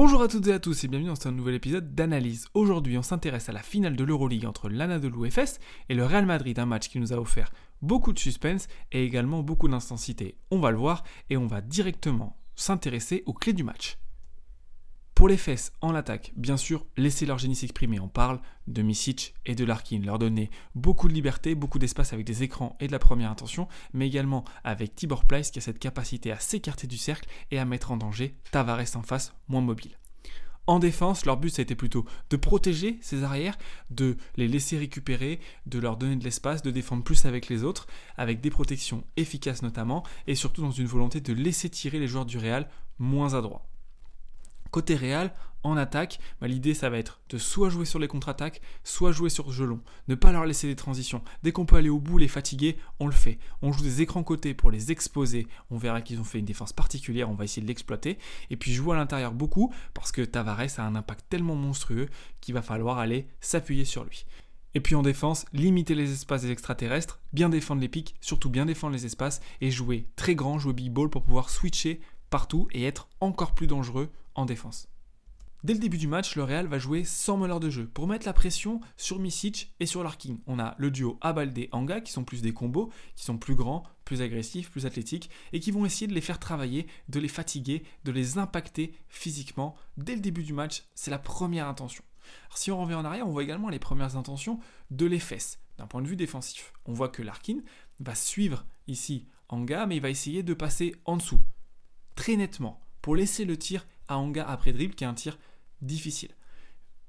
Bonjour à toutes et à tous et bienvenue dans ce nouvel épisode d'analyse. Aujourd'hui, on s'intéresse à la finale de l'Euroleague entre l'Anadolu Efes et le Real Madrid, un match qui nous a offert beaucoup de suspense et également beaucoup d'intensité. On va le voir et on va directement s'intéresser aux clés du match. Pour l'Efes, en attaque, bien sûr, laissez leur génie s'exprimer. On parle de Micic et de Larkin. Leur donner beaucoup de liberté, beaucoup d'espace avec des écrans et de la première intention, mais également avec Tibor Pleiss qui a cette capacité à s'écarter du cercle et à mettre en danger Tavares en face, moins mobile. En défense, leur but, ça a été plutôt de protéger ces arrières, de les laisser récupérer, de leur donner de l'espace, de défendre plus avec les autres, avec des protections efficaces notamment, et surtout dans une volonté de laisser tirer les joueurs du Real moins adroits. Côté Real, en attaque, l'idée ça va être de soit jouer sur les contre-attaques, soit jouer sur jeu long. Ne pas leur laisser des transitions. Dès qu'on peut aller au bout, les fatiguer, on le fait. On joue des écrans côtés pour les exposer. On verra qu'ils ont fait une défense particulière, on va essayer de l'exploiter. Et puis jouer à l'intérieur beaucoup, parce que Tavares a un impact tellement monstrueux qu'il va falloir aller s'appuyer sur lui. Et puis en défense, limiter les espaces des extraterrestres, bien défendre les pics, surtout bien défendre les espaces, et jouer très grand, jouer big ball pour pouvoir switcher partout et être encore plus dangereux en défense. Dès le début du match, le Real va jouer sans meneur de jeu pour mettre la pression sur Micic et sur Larkin. On a le duo Abalde-Anga qui sont plus des combos, qui sont plus grands, plus agressifs, plus athlétiques et qui vont essayer de les faire travailler, de les fatiguer, de les impacter physiquement. Dès le début du match, c'est la première intention. Alors, si on revient en arrière, on voit également les premières intentions de l'Efes d'un point de vue défensif. On voit que Larkin va suivre ici Anga, mais il va essayer de passer en dessous, très nettement, pour laisser le tir à Anga après dribble, qui est un tir difficile.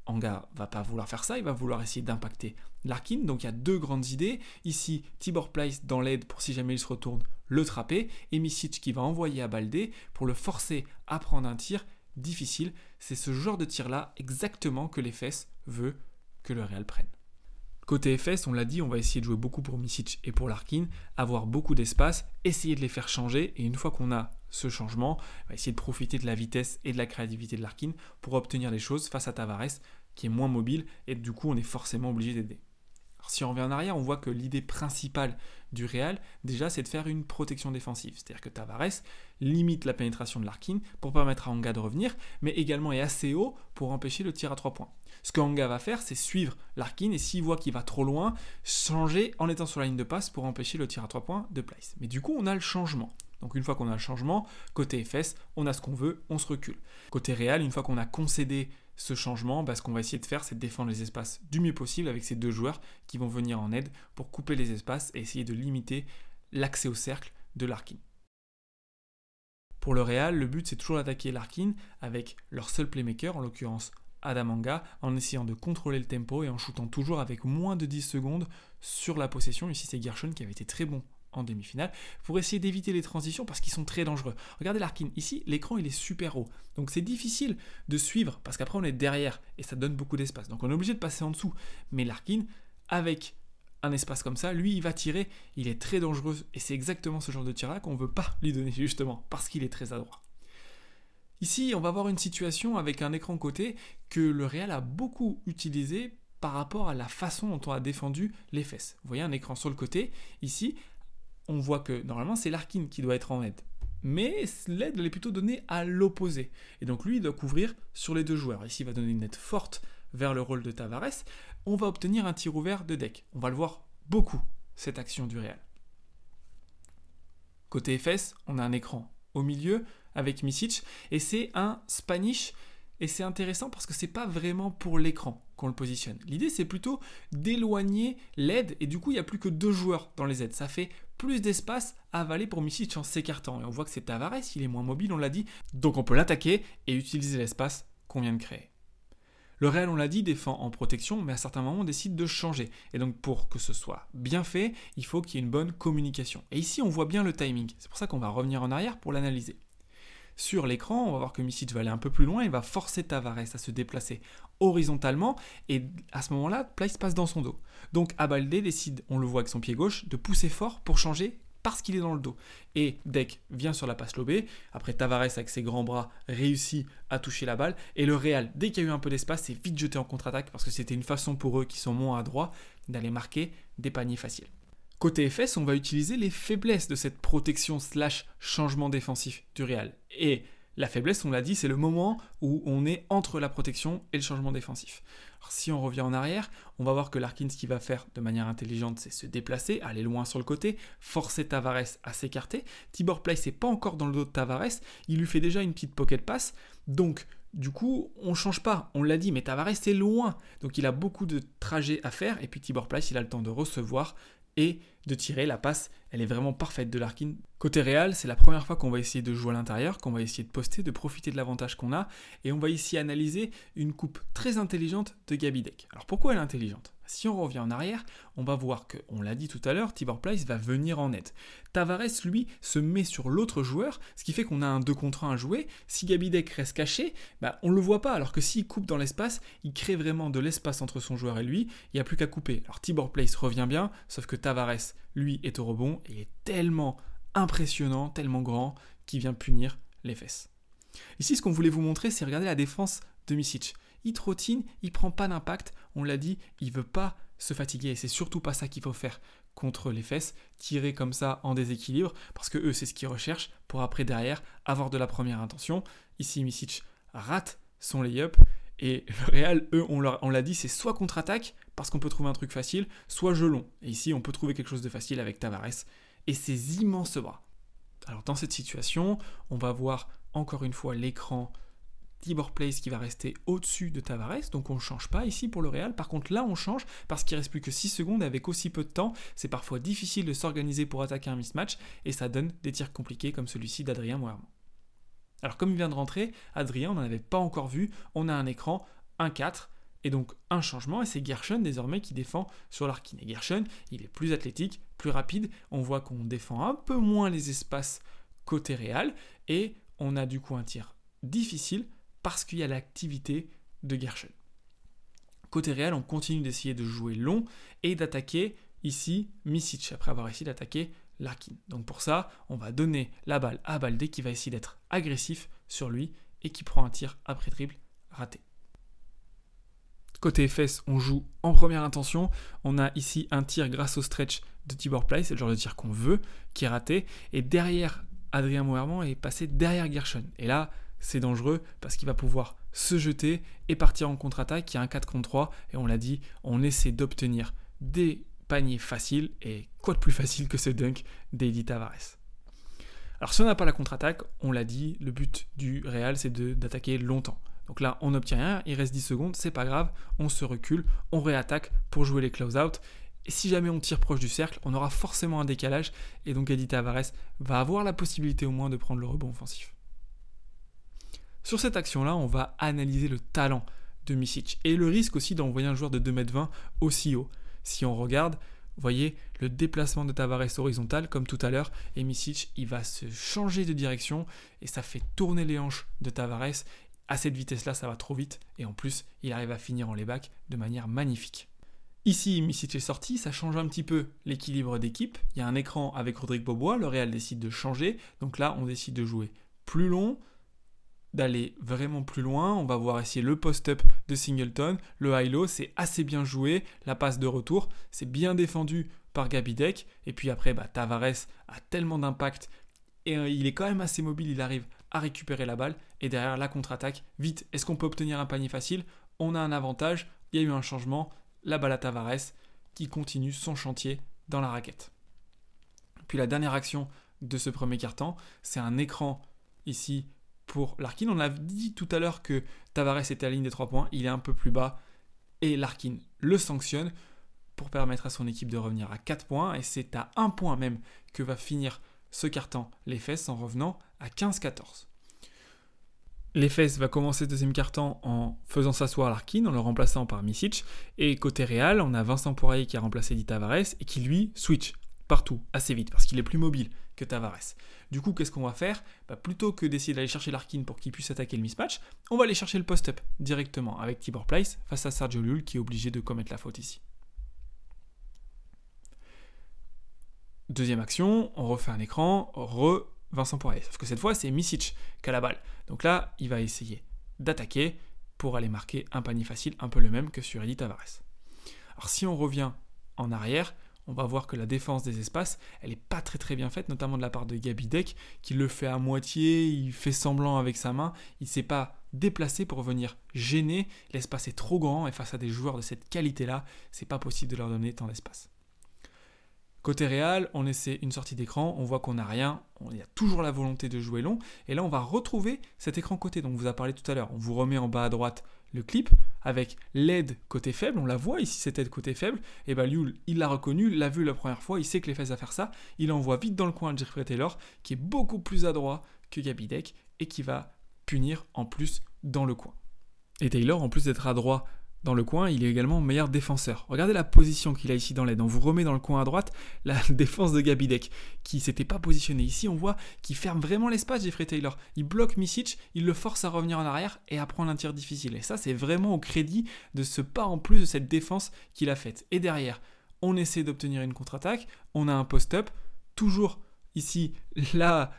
Anga va pas vouloir faire ça, il va vouloir essayer d'impacter Larkin, donc il y a deux grandes idées. Ici, Tibor Pleiss dans l'aide pour si jamais il se retourne, le trapper, et Micic qui va envoyer Abalde pour le forcer à prendre un tir difficile. C'est ce genre de tir-là exactement que l'Efes veut que le Real prenne. Côté Efes, on l'a dit, on va essayer de jouer beaucoup pour Micic et pour Larkin, avoir beaucoup d'espace, essayer de les faire changer, et une fois qu'on a ce changement, on va essayer de profiter de la vitesse et de la créativité de Larkin pour obtenir des choses face à Tavares, qui est moins mobile, et du coup on est forcément obligé d'aider. Alors, si on revient en arrière, on voit que l'idée principale du Real, déjà, c'est de faire une protection défensive. C'est-à-dire que Tavares limite la pénétration de Larkin pour permettre à Anga de revenir, mais également est assez haut pour empêcher le tir à 3 points. Ce que Anga va faire, c'est suivre Larkin et s'il voit qu'il va trop loin, changer en étant sur la ligne de passe pour empêcher le tir à 3 points de Pleiss. Mais du coup, on a le changement. Donc une fois qu'on a le changement, côté Efes, on a ce qu'on veut, on se recule. Côté Real, une fois qu'on a concédé ce changement, ce qu'on va essayer de faire, c'est de défendre les espaces du mieux possible avec ces deux joueurs qui vont venir en aide pour couper les espaces et essayer de limiter l'accès au cercle de Larkin. Pour le Real, le but c'est toujours d'attaquer Larkin avec leur seul playmaker, en l'occurrence Adam Anga, en essayant de contrôler le tempo et en shootant toujours avec moins de 10 secondes sur la possession. Ici c'est Gershon qui avait été très bon en demi-finale, pour essayer d'éviter les transitions parce qu'ils sont très dangereux. Regardez Larkin, ici l'écran il est super haut, donc c'est difficile de suivre parce qu'après on est derrière et ça donne beaucoup d'espace, donc on est obligé de passer en dessous. Mais Larkin, avec un espace comme ça, lui il va tirer, il est très dangereux et c'est exactement ce genre de tir là qu'on ne veut pas lui donner justement parce qu'il est très adroit. Ici on va avoir une situation avec un écran côté que le Real a beaucoup utilisé par rapport à la façon dont on a défendu l'Efes. Vous voyez un écran sur le côté, ici on voit que normalement c'est Larkin qui doit être en aide. Mais l'aide elle est plutôt donnée à l'opposé. Et donc lui il doit couvrir sur les deux joueurs. Ici il va donner une aide forte vers le rôle de Tavares. On va obtenir un tir ouvert de Deck. On va le voir beaucoup, cette action du Real. Côté Efes, on a un écran au milieu avec Micic. Et c'est un Spanish. Et c'est intéressant parce que c'est pas vraiment pour l'écran qu'on le positionne. L'idée c'est plutôt d'éloigner l'aide et du coup il n'y a plus que deux joueurs dans les aides. Ça fait plus d'espace à avaler pour Micic en s'écartant. Et on voit que c'est Tavares, il est moins mobile, on l'a dit. Donc on peut l'attaquer et utiliser l'espace qu'on vient de créer. Le Real, on l'a dit, défend en protection, mais à certains moments on décide de changer. Et donc pour que ce soit bien fait, il faut qu'il y ait une bonne communication. Et ici on voit bien le timing. C'est pour ça qu'on va revenir en arrière pour l'analyser. Sur l'écran, on va voir que Micic va aller un peu plus loin, il va forcer Tavares à se déplacer horizontalement et à ce moment-là, Pleiss passe dans son dos. Donc Abalde décide, on le voit avec son pied gauche, de pousser fort pour changer parce qu'il est dans le dos. Et Deck vient sur la passe lobée, après Tavares avec ses grands bras réussit à toucher la balle et le Real, dès qu'il y a eu un peu d'espace, s'est vite jeté en contre-attaque parce que c'était une façon pour eux qui sont moins adroits d'aller marquer des paniers faciles. Côté Efes, on va utiliser les faiblesses de cette protection / changement défensif du Real. Et La faiblesse, on l'a dit, c'est le moment où on est entre la protection et le changement défensif. Alors, si on revient en arrière, on va voir que Larkin, ce qu'il va faire de manière intelligente, c'est se déplacer, aller loin sur le côté, forcer Tavares à s'écarter. Tibor Pleiss n'est pas encore dans le dos de Tavares, il lui fait déjà une petite pocket pass, donc du coup, on ne change pas, on l'a dit, mais Tavares est loin, donc il a beaucoup de trajets à faire, et puis Tibor Pleiss, il a le temps de recevoir et de tirer. La passe, elle est vraiment parfaite de Larkin. Côté Real, c'est la première fois qu'on va essayer de jouer à l'intérieur, qu'on va essayer de poster, de profiter de l'avantage qu'on a, et on va ici analyser une coupe très intelligente de Gabidek. Alors pourquoi elle est intelligente ? Si on revient en arrière, on va voir que, on l'a dit tout à l'heure, Tibor Pleiss va venir en aide. Tavares, lui, se met sur l'autre joueur, ce qui fait qu'on a un 2 contre 1 à jouer. Si Gabidek reste caché, on ne le voit pas, alors que s'il coupe dans l'espace, il crée vraiment de l'espace entre son joueur et lui, il n'y a plus qu'à couper. Alors Tibor Pleiss revient bien, sauf que Tavares, lui, est au rebond, et il est tellement impressionnant, tellement grand, qu'il vient punir les fesses. Ici, ce qu'on voulait vous montrer, c'est regarder la défense de Micic. Il trottine, il prend pas d'impact, on l'a dit, il veut pas se fatiguer et c'est surtout pas ça qu'il faut faire contre les fesses, tirer comme ça en déséquilibre, parce que eux c'est ce qu'ils recherchent pour après derrière avoir de la première intention. Ici Micic rate son lay-up et le Real, eux on l'a dit, c'est soit contre-attaque parce qu'on peut trouver un truc facile, soit jeu long. Et ici on peut trouver quelque chose de facile avec Tavares et ses immenses bras. Alors dans cette situation, on va voir encore une fois l'écran Tibor Pleiss qui va rester au-dessus de Tavares, donc on ne change pas ici pour le Real. Par contre là on change parce qu'il ne reste plus que 6 secondes avec aussi peu de temps. C'est parfois difficile de s'organiser pour attaquer un mismatch et ça donne des tirs compliqués comme celui-ci d'Adrien Moerman. Alors comme il vient de rentrer, Adrien on n'en avait pas encore vu, on a un écran 1-4 et donc un changement et c'est Gershon désormais qui défend sur Larkin. Et Gershon il est plus athlétique, plus rapide, on voit qu'on défend un peu moins les espaces côté Real et on a du coup un tir difficile parce qu'il y a l'activité de Gershon. Côté Real, on continue d'essayer de jouer long et d'attaquer ici Micic, après avoir essayé d'attaquer Larkin. Donc pour ça, on va donner la balle à Baldé qui va essayer d'être agressif sur lui et qui prend un tir après dribble raté. Côté FS, on joue en première intention. On a ici un tir grâce au stretch de Tibor Pleiss, c'est le genre de tir qu'on veut, qui est raté. Et derrière, Adrien Moerman est passé derrière Gershon. Et là, c'est dangereux parce qu'il va pouvoir se jeter et partir en contre-attaque. Il y a un 4 contre 3 et on l'a dit, on essaie d'obtenir des paniers faciles et quoi de plus facile que ce dunk d'Edi Tavares. Alors si on n'a pas la contre-attaque, on l'a dit, le but du Real c'est d'attaquer longtemps. Donc là on n'obtient rien, il reste 10 secondes, c'est pas grave, on se recule, on réattaque pour jouer les close-out. Et si jamais on tire proche du cercle, on aura forcément un décalage et donc Edi Tavares va avoir la possibilité au moins de prendre le rebond offensif. Sur cette action-là, on va analyser le talent de Micic et le risque aussi d'envoyer un joueur de 2,20 m aussi haut. Si on regarde, vous voyez le déplacement de Tavares horizontal comme tout à l'heure et Micic, il va se changer de direction et ça fait tourner les hanches de Tavares. À cette vitesse-là, ça va trop vite et en plus, il arrive à finir en layback de manière magnifique. Ici, Micic est sorti, ça change un petit peu l'équilibre d'équipe. Il y a un écran avec Rodrigue Beaubois, le Real décide de changer. Donc là, on décide de jouer plus long, d'aller vraiment plus loin. On va voir ici le post-up de Singleton, le high-low, c'est assez bien joué, la passe de retour, c'est bien défendu par Gabidek, et puis après Tavares a tellement d'impact, et il est quand même assez mobile, il arrive à récupérer la balle, et derrière la contre-attaque, vite, est-ce qu'on peut obtenir un panier facile ? On a un avantage, il y a eu un changement, la balle à Tavares, qui continue son chantier dans la raquette. Puis la dernière action de ce premier quart-temps, c'est un écran ici, pour Larkin. On a dit tout à l'heure que Tavares était à la ligne des 3 points, il est un peu plus bas et Larkin le sanctionne pour permettre à son équipe de revenir à 4 points et c'est à 1 point même que va finir ce quart-temps les fesses en revenant à 15-14. Les fesses va commencer le deuxième quart-temps en faisant s'asseoir Larkin, en le remplaçant par Micic et côté Real, on a Vincent Poirier qui a remplacé Edi Tavares et qui lui switch partout assez vite parce qu'il est plus mobile que Tavares. Du coup, qu'est-ce qu'on va faire ? Plutôt que d'essayer d'aller chercher Larkin pour qu'il puisse attaquer le mismatch, on va aller chercher le post-up directement avec Tibor Pleiss face à Sergio Llull qui est obligé de commettre la faute ici. Deuxième action, on refait un écran, Vincent Poirier. Sauf que cette fois, c'est Micic qui a la balle. Donc là, il va essayer d'attaquer pour aller marquer un panier facile, un peu le même que sur Edi Tavares. Alors si on revient en arrière, on va voir que la défense des espaces, elle n'est pas très bien faite, notamment de la part de Gabidek, qui le fait à moitié, il fait semblant avec sa main, il ne s'est pas déplacé pour venir gêner, l'espace est trop grand et face à des joueurs de cette qualité-là, c'est pas possible de leur donner tant d'espace. Côté Real, on essaie une sortie d'écran, on voit qu'on n'a rien, il y a toujours la volonté de jouer long, et là on va retrouver cet écran côté dont on vous a parlé tout à l'heure. On vous remet en bas à droite le clip avec l'aide côté faible, on la voit ici cette aide côté faible, et bien Liu, il l'a reconnu, l'a vu la première fois, il sait que les fesses à faire ça, il envoie vite dans le coin Jeffrey Taylor, qui est beaucoup plus adroit que Gabidek, et qui va punir en plus dans le coin. Et Taylor, en plus d'être adroit dans le coin, il est également meilleur défenseur. Regardez la position qu'il a ici dans l'aide. On vous remet dans le coin à droite la défense de Gabidek, qui ne s'était pas positionné. Ici, on voit qu'il ferme vraiment l'espace, Jeffrey Taylor. Il bloque Micic, il le force à revenir en arrière et à prendre un tir difficile. Et ça, c'est vraiment au crédit de ce pas en plus de cette défense qu'il a faite. Et derrière, on essaie d'obtenir une contre-attaque. On a un post-up. Toujours ici, la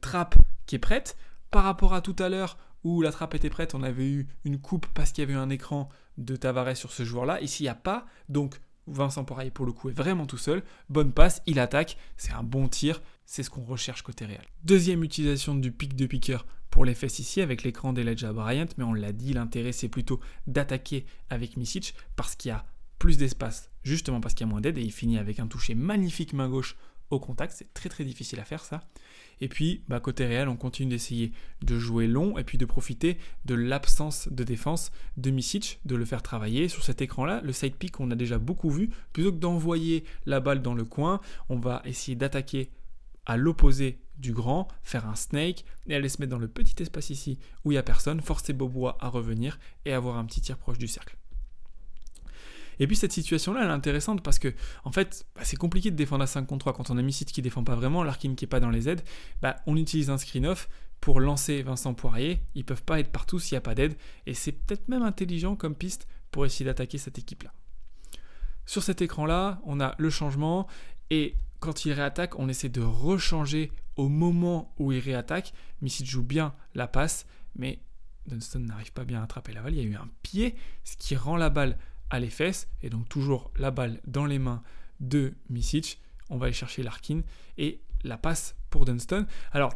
trappe qui est prête. Par rapport à tout à l'heure, où la trappe était prête, on avait eu une coupe parce qu'il y avait eu un écran de Tavares sur ce joueur-là. Ici, il n'y a pas, donc Vincent Poirier, pour le coup, est vraiment tout seul. Bonne passe, il attaque, c'est un bon tir, c'est ce qu'on recherche côté Real. Deuxième utilisation du pick de piqueur pour les fesses ici, avec l'écran d'Elijah Bryant, mais on l'a dit, l'intérêt, c'est plutôt d'attaquer avec Micic, parce qu'il y a plus d'espace, justement parce qu'il y a moins d'aide, et il finit avec un toucher magnifique main gauche au contact, c'est très difficile à faire ça. Et puis, côté Real, on continue d'essayer de jouer long et puis de profiter de l'absence de défense de Micic, de le faire travailler. Sur cet écran-là, le side pick, on a déjà beaucoup vu. Plutôt que d'envoyer la balle dans le coin, on va essayer d'attaquer à l'opposé du grand, faire un snake et aller se mettre dans le petit espace ici où il n'y a personne, forcer Bobois à revenir et avoir un petit tir proche du cercle. Et puis cette situation-là, elle est intéressante parce que, en fait, c'est compliqué de défendre à 5 contre 3 quand on a Micic qui ne défend pas vraiment, Larkin qui n'est pas dans les aides. On utilise un screen-off pour lancer Vincent Poirier. Ils ne peuvent pas être partout s'il n'y a pas d'aide. Et c'est peut-être même intelligent comme piste pour essayer d'attaquer cette équipe-là. Sur cet écran-là, on a le changement. Et quand il réattaque, on essaie de rechanger au moment où il réattaque. Micic joue bien la passe, mais Dunston n'arrive pas bien à attraper la balle. Il y a eu un pied, ce qui rend la balle à les fesses, et donc toujours la balle dans les mains de Micic. On va aller chercher Larkin et la passe pour Dunston. Alors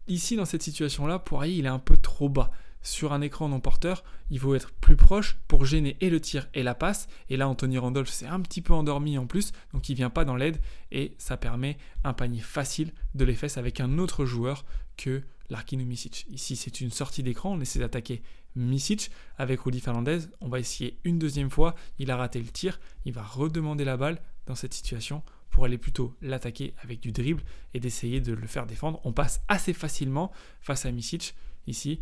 ici dans cette situation là, Poirier il est un peu trop bas. Sur un écran non porteur, il faut être plus proche pour gêner et le tir et la passe. Et là Anthony Randolph s'est un petit peu endormi en plus, donc il vient pas dans l'aide et ça permet un panier facile de les fesses avec un autre joueur que Larkin ou Micic. Ici c'est une sortie d'écran, on essaie d'attaquer Micic avec Rudy Fernandez, on va essayer une deuxième fois, il a raté le tir, il va redemander la balle dans cette situation pour aller plutôt l'attaquer avec du dribble et d'essayer de le faire défendre. On passe assez facilement face à Micic, ici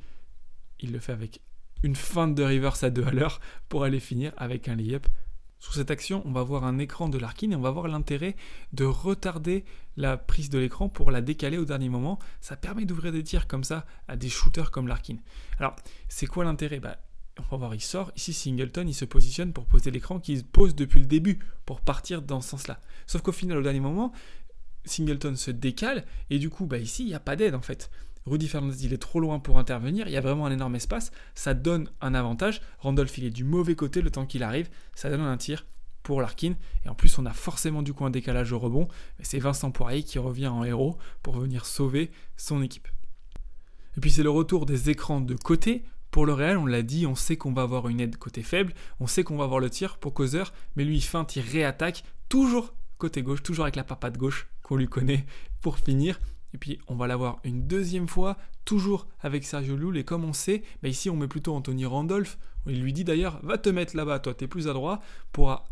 il le fait avec une feinte de reverse à 2 à l'heure pour aller finir avec un lay-up. Sur cette action, on va voir un écran de Larkin et on va voir l'intérêt de retarder la prise de l'écran pour la décaler au dernier moment. Ça permet d'ouvrir des tirs comme ça à des shooters comme Larkin. Alors, c'est quoi l'intérêt ? On va voir, il sort. Ici, Singleton, il se positionne pour poser l'écran qu'il pose depuis le début pour partir dans ce sens-là. Sauf qu'au final, au dernier moment, Singleton se décale et du coup, ici, il n'y a pas d'aide en fait. Rudy Fernandez, il est trop loin pour intervenir, il y a vraiment un énorme espace, ça donne un avantage. Randolph, il est du mauvais côté le temps qu'il arrive, ça donne un tir pour Larkin. Et en plus, on a forcément du coup un décalage au rebond, mais c'est Vincent Poirier qui revient en héros pour venir sauver son équipe. Et puis c'est le retour des écrans de côté. Pour le Real, on l'a dit, on sait qu'on va avoir une aide côté faible, on sait qu'on va avoir le tir pour Causeur, mais lui il feinte, il réattaque, toujours côté gauche, toujours avec la papate gauche qu'on lui connaît pour finir. Et puis on va l'avoir une deuxième fois, toujours avec Sergio Llull. Et comme on sait, ici on met plutôt Anthony Randolph. Il lui dit d'ailleurs, va te mettre là-bas, toi t'es plus adroit, pour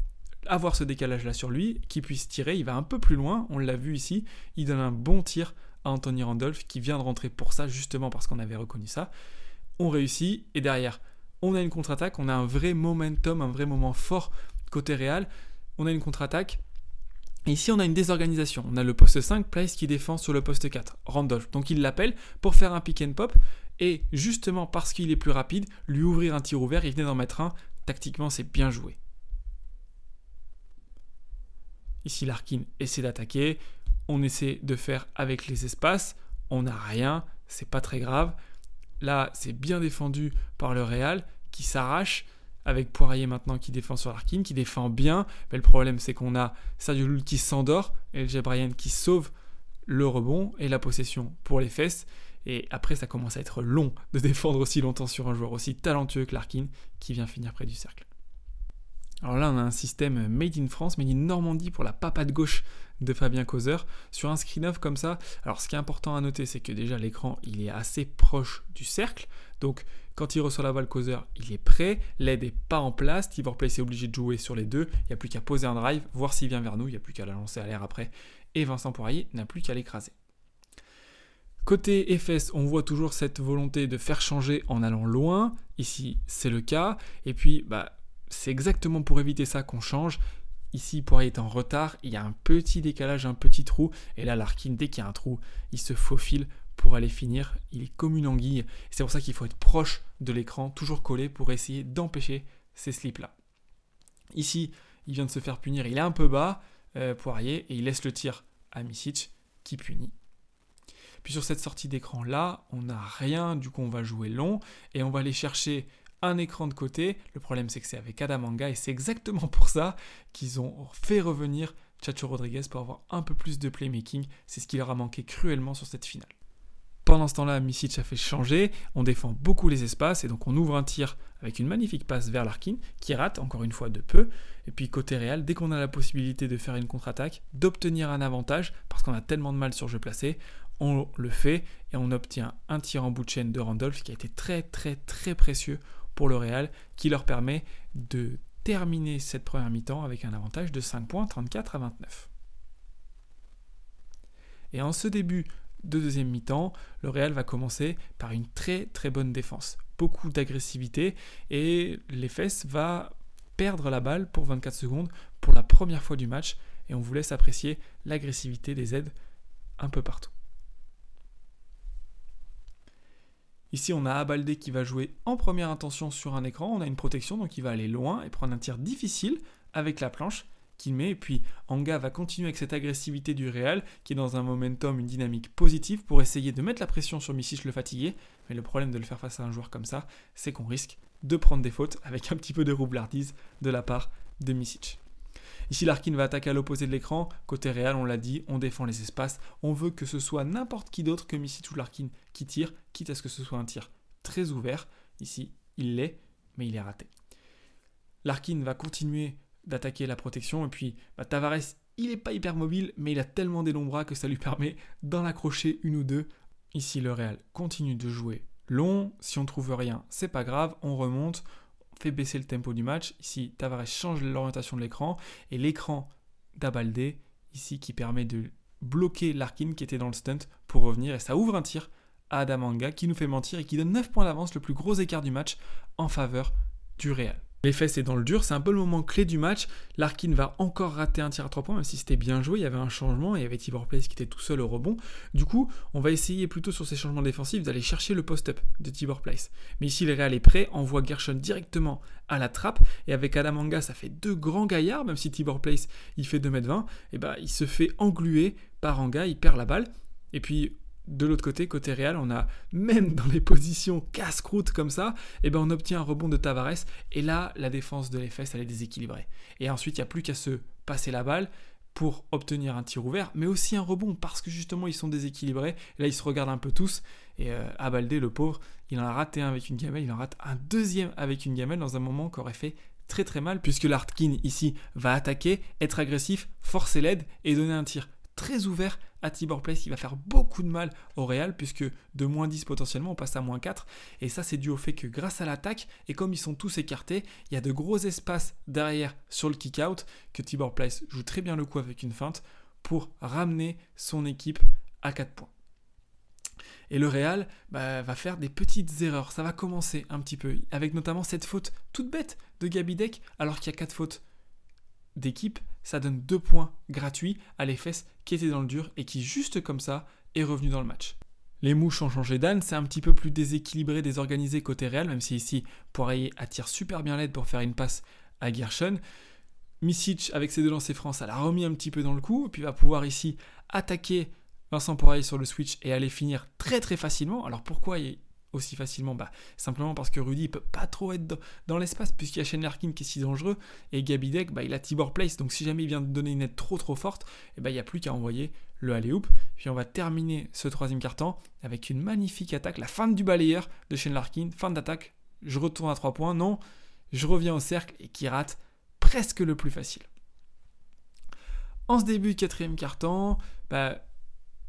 avoir ce décalage là sur lui, qu'il puisse tirer. Il va un peu plus loin, on l'a vu ici, il donne un bon tir à Anthony Randolph qui vient de rentrer pour ça, justement parce qu'on avait reconnu ça. On réussit et derrière, on a une contre-attaque, on a un vrai momentum, un vrai moment fort côté Real. On a une contre-attaque. Et ici, on a une désorganisation. On a le poste 5, Place qui défend sur le poste 4, Randolph. Donc il l'appelle pour faire un pick and pop. Et justement parce qu'il est plus rapide, lui ouvrir un tir ouvert, il venait d'en mettre un. Tactiquement, c'est bien joué. Ici, Larkin essaie d'attaquer. On essaie de faire avec les espaces. On n'a rien, c'est pas très grave. Là, c'est bien défendu par le Real qui s'arrache. avec Poirier maintenant qui défend sur Larkin, qui défend bien. Mais le problème, c'est qu'on a Sergio Llull qui s'endort et LJ Bryan qui sauve le rebond et la possession pour les fesses. Et après, ça commence à être long de défendre aussi longtemps sur un joueur aussi talentueux que Larkin qui vient finir près du cercle. Alors là, on a un système made in France, made in Normandie pour la papade gauche de Fabien Causeur. Sur un screen-off comme ça, alors ce qui est important à noter, c'est que déjà l'écran, il est assez proche du cercle. Donc, quand il reçoit la balle Causeur, il est prêt. L'aide n'est pas en place. Tibor Place est obligé de jouer sur les deux. Il n'y a plus qu'à poser un drive, voir s'il vient vers nous. Il n'y a plus qu'à la lancer à l'air après. Et Vincent Poirier n'a plus qu'à l'écraser. Côté FS, on voit toujours cette volonté de faire changer en allant loin. Ici, c'est le cas. Et puis, c'est exactement pour éviter ça qu'on change. Ici, Poirier est en retard. Il y a un petit décalage, un petit trou. Et là, Larkin, dès qu'il y a un trou, il se faufile pour aller finir. Il est comme une anguille. C'est pour ça qu'il faut être proche de l'écran, toujours collé pour essayer d'empêcher ces slips-là. Ici, il vient de se faire punir. Il est un peu bas, Poirier, et il laisse le tir à Micic qui punit. Puis sur cette sortie d'écran là, on n'a rien, du coup on va jouer long et on va aller chercher un écran de côté. Le problème c'est que c'est avec Adam Anga et c'est exactement pour ça qu'ils ont fait revenir Chacho Rodriguez pour avoir un peu plus de playmaking. C'est ce qui leur a manqué cruellement sur cette finale. Pendant ce temps-là, Micic a fait changer, on défend beaucoup les espaces et donc on ouvre un tir avec une magnifique passe vers Larkin qui rate encore une fois de peu. Et puis côté Real, dès qu'on a la possibilité de faire une contre-attaque, d'obtenir un avantage parce qu'on a tellement de mal sur jeu placé, on le fait et on obtient un tir en bout de chaîne de Randolph qui a été très très très précieux pour le Real, qui leur permet de terminer cette première mi-temps avec un avantage de 5 points, 34 à 29. Et en ce début de deuxième mi-temps, le Real va commencer par une très très bonne défense, beaucoup d'agressivité et l'Efes va perdre la balle pour 24 secondes pour la première fois du match et on vous laisse apprécier l'agressivité des aides un peu partout. Ici, on a Abalde qui va jouer en première intention sur un écran. On a une protection, donc il va aller loin et prendre un tir difficile avec la planche qu'il met. Et puis, Anga va continuer avec cette agressivité du Real, qui est dans un momentum, une dynamique positive pour essayer de mettre la pression sur Micic le fatigué. Mais le problème de le faire face à un joueur comme ça, c'est qu'on risque de prendre des fautes avec un petit peu de roublardise de la part de Micic. Ici, Larkin va attaquer à l'opposé de l'écran. Côté Real, on l'a dit, on défend les espaces. On veut que ce soit n'importe qui d'autre que Micic ou Larkin qui tire, quitte à ce que ce soit un tir très ouvert. Ici, il l'est, mais il est raté. Larkin va continuer d'attaquer la protection. Et puis, Tavares, il n'est pas hyper mobile, mais il a tellement des longs bras que ça lui permet d'en accrocher une ou deux. Ici, le Real continue de jouer long. Si on ne trouve rien, c'est pas grave, on remonte. Fait baisser le tempo du match. Ici, Tavares change l'orientation de l'écran et l'écran d'Abalde, ici, qui permet de bloquer Larkin qui était dans le stunt pour revenir et ça ouvre un tir à Adam Anga qui nous fait mentir et qui donne 9 points d'avance, le plus gros écart du match en faveur du Real. L'effet c'est dans le dur, c'est un peu le moment clé du match. Larkin va encore rater un tir à 3 points, même si c'était bien joué, il y avait un changement, et il y avait Tibor Place qui était tout seul au rebond. Du coup, on va essayer plutôt sur ces changements défensifs d'aller chercher le post-up de Tibor Place. Mais ici, le Real est prêt, envoie Gershon directement à la trappe, et avec Adam Anga, ça fait deux grands gaillards, même si Tibor Place, il fait 2m20, et il se fait engluer par Anga, il perd la balle, et puis de l'autre côté, côté Real, on a même dans les positions casse-croûte comme ça, on obtient un rebond de Tavares et là, la défense de l'Efes, elle est déséquilibrée. Et ensuite, il n'y a plus qu'à se passer la balle pour obtenir un tir ouvert, mais aussi un rebond parce que justement, ils sont déséquilibrés. Et là, ils se regardent un peu tous et Abalde, le pauvre, il en a raté un avec une gamelle, il en rate un deuxième avec une gamelle dans un moment qui aurait fait très très mal puisque Larkin ici va attaquer, être agressif, forcer l'aide et donner un tir très ouvert à Tibor Place qui va faire beaucoup de mal au Real puisque de moins 10 potentiellement on passe à moins 4 et ça c'est dû au fait que grâce à l'attaque et comme ils sont tous écartés il y a de gros espaces derrière sur le kick-out que Tibor Place joue très bien le coup avec une feinte pour ramener son équipe à 4 points. Et le Real va faire des petites erreurs, ça va commencer un petit peu avec notamment cette faute toute bête de Gabidek alors qu'il y a 4 fautes d'équipe, ça donne 2 points gratuits à l'Efes qui était dans le dur et qui juste comme ça est revenu dans le match. Les mouches ont changé d'âne, c'est un petit peu plus déséquilibré, désorganisé côté Real, même si ici Poirier attire super bien l'aide pour faire une passe à Gershon. Micic avec ses deux lancers francs, ça l'a remis un petit peu dans le coup, et puis va pouvoir ici attaquer Vincent Poirier sur le switch et aller finir très très facilement. Alors pourquoi aussi facilement? Simplement parce que Rudy ne peut pas trop être dans l'espace puisqu'il y a Shane Larkin qui est si dangereux et Gabi Deck, il a Tibor Place. Donc si jamais il vient de donner une aide trop forte, il n'y a plus qu'à envoyer le alley-oop. Puis on va terminer ce troisième quart-temps avec une magnifique attaque, la fin du balayeur de Shane Larkin, fin d'attaque, je retourne à 3 points, non, je reviens au cercle et qui rate presque le plus facile. En ce début de quatrième quart-temps,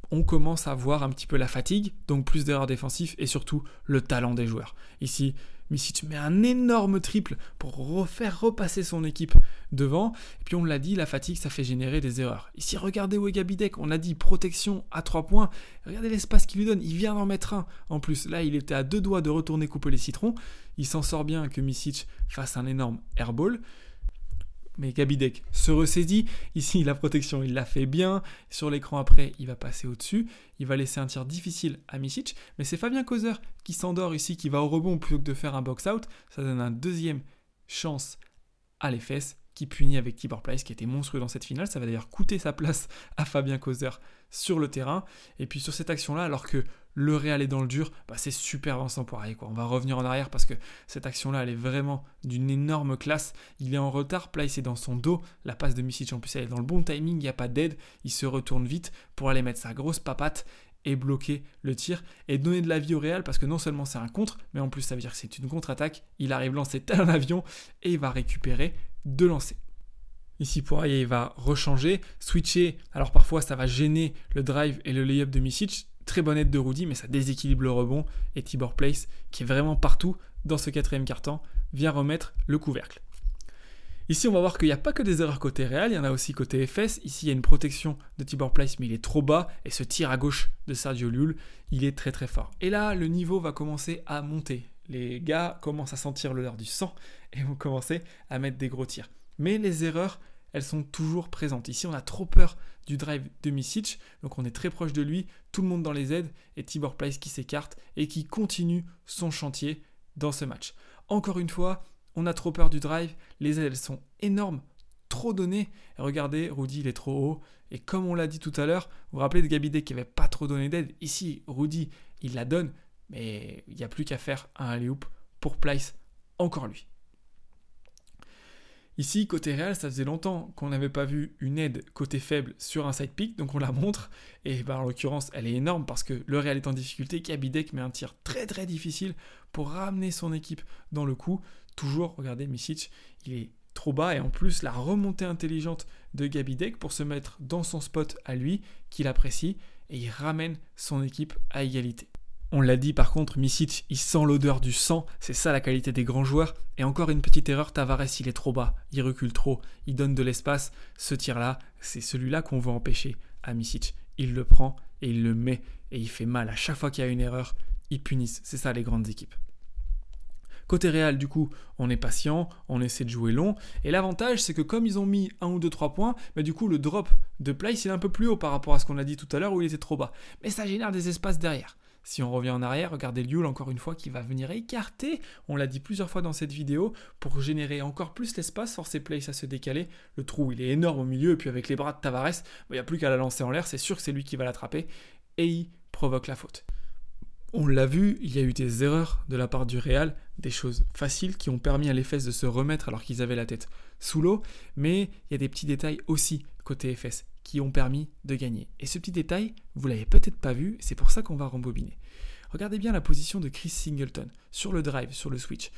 on commence à voir un petit peu la fatigue, donc plus d'erreurs défensives et surtout le talent des joueurs. Ici, Micic met un énorme triple pour faire repasser son équipe devant. Et puis on l'a dit, la fatigue, ça fait générer des erreurs. Ici, regardez où est Gabi Deck. On a dit protection à 3 points. Regardez l'espace qu'il lui donne. Il vient d'en mettre un. En plus, là, il était à 2 doigts de retourner couper les citrons. Il s'en sort bien que Micic fasse un énorme airball. Mais Gabi Deck se ressaisit. Ici, la protection, il l'a fait bien. Sur l'écran après, il va passer au-dessus. Il va laisser un tir difficile à Micic. Mais c'est Fabien Kozer qui s'endort ici, qui va au rebond plutôt que de faire un box-out. Ça donne un deuxième chance à l'EFES qui punit avec Tibor Place, qui était monstrueux dans cette finale. Ça va d'ailleurs coûter sa place à Fabien Kozer sur le terrain. Et puis sur cette action-là, alors que le Real est dans le dur, c'est super Vincent Poirier. On va revenir en arrière parce que cette action-là, elle est vraiment d'une énorme classe. Il est en retard, Place est dans son dos. La passe de Micic, en plus, elle est dans le bon timing, il n'y a pas d'aide. Il se retourne vite pour aller mettre sa grosse papate et bloquer le tir et donner de la vie au Real parce que non seulement c'est un contre, mais en plus ça veut dire que c'est une contre-attaque. Il arrive lancé tel un avion et il va récupérer 2 lancers. Ici, Poirier va rechanger, switcher. Alors parfois, ça va gêner le drive et le lay-up de Micic. Très bonne aide de Rudy, mais ça déséquilibre le rebond. Et Tibor Place, qui est vraiment partout dans ce quatrième quart-temps, vient remettre le couvercle. Ici, on va voir qu'il n'y a pas que des erreurs côté Real, il y en a aussi côté FS. Ici, il y a une protection de Tibor Place, mais il est trop bas. Et ce tir à gauche de Sergio Llull, il est très fort. Et là, le niveau va commencer à monter. Les gars commencent à sentir l'odeur du sang et vont commencer à mettre des gros tirs. Mais les erreurs, elles sont toujours présentes. Ici, on a trop peur du drive de Micic, donc on est très proche de lui, tout le monde dans les aides, et Tibor Place qui s'écarte et qui continue son chantier dans ce match. Encore une fois, on a trop peur du drive, les aides elles sont énormes, trop données. Et regardez, Rudy il est trop haut, et comme on l'a dit tout à l'heure, vous vous rappelez de Gabi Deck qui n'avait pas trop donné d'aide. Ici, Rudy, il la donne, mais il n'y a plus qu'à faire un alley-oop pour Place, encore lui. Ici, côté Real, ça faisait longtemps qu'on n'avait pas vu une aide côté faible sur un side pick, donc on la montre. Et en l'occurrence, elle est énorme parce que le Real est en difficulté. Gabi Deck met un tir très difficile pour ramener son équipe dans le coup. Toujours, regardez, Micic, il est trop bas. Et en plus, la remontée intelligente de Gabi Deck pour se mettre dans son spot à lui, qu'il apprécie, et il ramène son équipe à égalité. On l'a dit par contre, Micic, il sent l'odeur du sang, c'est ça la qualité des grands joueurs. Et encore une petite erreur, Tavares, il est trop bas, il recule trop, il donne de l'espace. Ce tir-là, c'est celui-là qu'on veut empêcher à Micic. Il le prend et il le met et il fait mal. À chaque fois qu'il y a une erreur, ils punissent. C'est ça les grandes équipes. Côté Real, du coup, on est patient, on essaie de jouer long. Et l'avantage, c'est que comme ils ont mis 1 ou 2, 3 points, du coup, le drop de Place, il est un peu plus haut par rapport à ce qu'on a dit tout à l'heure où il était trop bas. Mais ça génère des espaces derrière. Si on revient en arrière, regardez Llull encore une fois qui va venir écarter, on l'a dit plusieurs fois dans cette vidéo, pour générer encore plus l'espace, forcer Place à se décaler. Le trou il est énorme au milieu et puis avec les bras de Tavares, il n'y a plus qu'à la lancer en l'air, c'est sûr que c'est lui qui va l'attraper et il provoque la faute. On l'a vu, il y a eu des erreurs de la part du Real, des choses faciles qui ont permis à l'EFES de se remettre alors qu'ils avaient la tête sous l'eau, mais il y a des petits détails aussi côté EFES qui ont permis de gagner. Et ce petit détail, vous l'avez peut-être pas vu, c'est pour ça qu'on va rembobiner. Regardez bien la position de Chris Singleton sur le drive, sur le switch.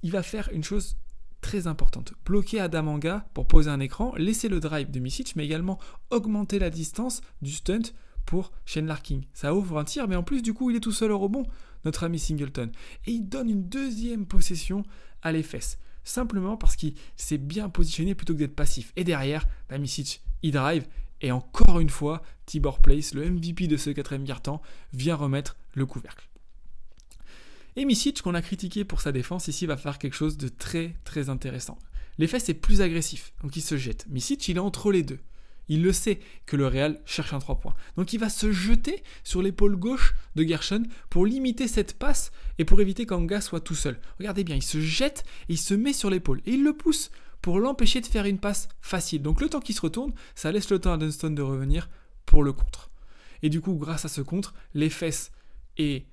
Il va faire une chose très importante, bloquer Adamanga pour poser un écran, laisser le drive de Micic, mais également augmenter la distance du stunt pour Shane Larkin. Ça ouvre un tir, mais en plus du coup il est tout seul au rebond, notre ami Singleton. Et il donne une deuxième possession à l'EFES, simplement parce qu'il s'est bien positionné plutôt que d'être passif. Et derrière, Micic, il drive, et encore une fois, Tibor Place, le MVP de ce quatrième quart-temps, vient remettre le couvercle. Et Micic, qu'on a critiqué pour sa défense, ici va faire quelque chose de très intéressant. L'EFES est plus agressif, donc il se jette. Micic, il est entre les deux. Il le sait que le Real cherche un 3 points. Donc il va se jeter sur l'épaule gauche de Gershon pour limiter cette passe et pour éviter qu'Anga soit tout seul. Regardez bien, il se jette et il se met sur l'épaule. Et il le pousse pour l'empêcher de faire une passe facile. Donc le temps qu'il se retourne, ça laisse le temps à Dunston de revenir pour le contre. Et du coup, grâce à ce contre, l'EFES est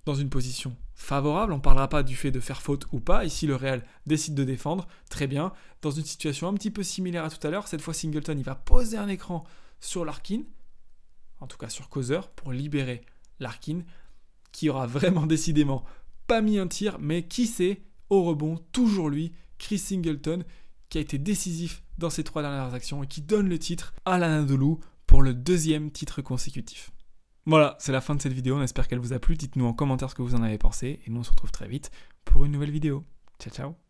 dans une position favorable. On ne parlera pas du fait de faire faute ou pas. Ici, le Real décide de défendre. Très bien. Dans une situation un petit peu similaire à tout à l'heure, cette fois Singleton, il va poser un écran sur Larkin, en tout cas sur Causeur, pour libérer Larkin, qui aura vraiment décidément pas mis un tir, mais qui sait, au rebond, toujours lui, Chris Singleton, qui a été décisif dans ses 3 dernières actions et qui donne le titre à l'Anadolu pour le 2e titre consécutif. Voilà, c'est la fin de cette vidéo, on espère qu'elle vous a plu. Dites-nous en commentaire ce que vous en avez pensé et nous on se retrouve très vite pour une nouvelle vidéo. Ciao ciao.